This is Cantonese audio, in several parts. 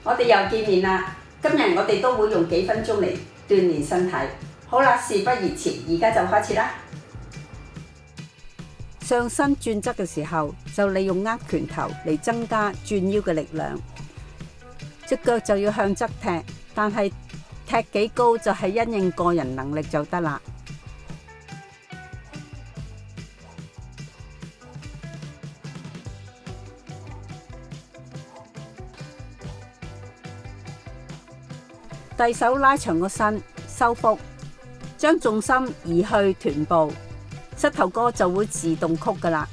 我哋又見面啦。今日我哋都會用幾分鐘嚟鍛鍊身體。好啦，事不宜遲，而家就開始啦。上身轉側嘅時候，就利用握拳頭嚟增加轉腰嘅力量。隻腳就要向側踢，但係踢幾高就係因應個人能力就得啦。遞手拉長個身，收腹，將重心移去臀部，膝頭哥就會自動曲噶啦。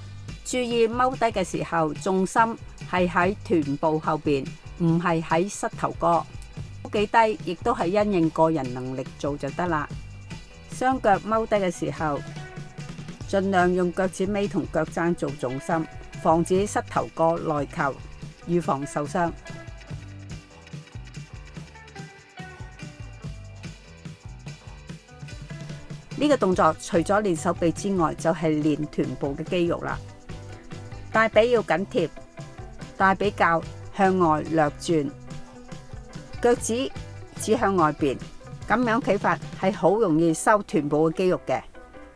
注意踎低嘅時候，重心係喺臀部後邊，唔係喺膝頭哥。幾低亦都係因應個人能力做就得啦。雙腳踎低嘅時候，盡量用腳趾尾同腳踭做重心，防止膝頭哥內扣，預防受傷。呢個動作除咗練手臂之外，就係練臀部嘅肌肉啦。大髀要緊貼，大髀較向外略轉，腳趾指向外邊，咁樣企法係好容易收臀部嘅肌肉嘅。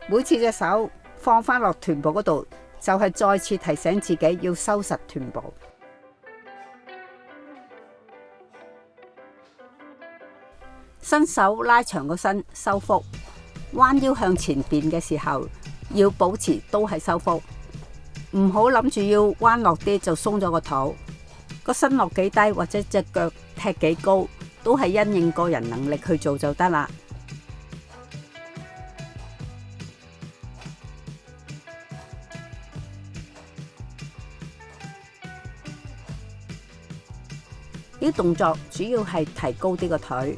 每次隻手放翻落臀部嗰度，就係再次提醒自己要收實臀部。伸手拉長個身，收腹。彎腰向前邊嘅時候，要保持都係收腹，唔好諗住要彎落啲就鬆咗個肚。個身落幾低或者隻腳踢幾高，都係因應個人能力去做就得啦。呢啲動作主要係提高啲個腿，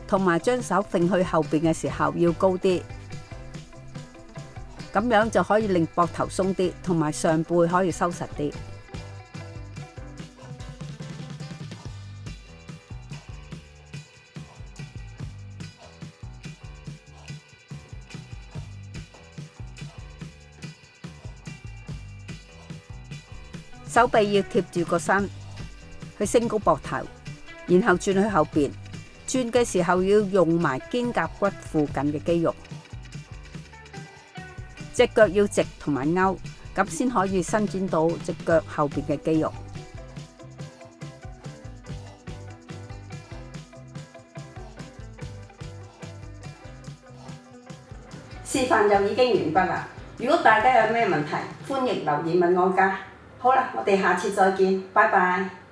同埋將手揈去後邊嘅時候要高啲，咁樣就可以令膊頭鬆啲，同埋上背可以收實啲。手臂要貼住個身，去升高膊頭，然後轉去後邊。轉嘅時候要用埋肩胛骨附近嘅肌肉，隻腳要直同埋勾，咁先可以伸展到隻腳後邊嘅肌肉。示範就已經完畢啦。如果大家有咩問題，歡迎留言問我㗎。好啦，我哋下次再見，拜拜。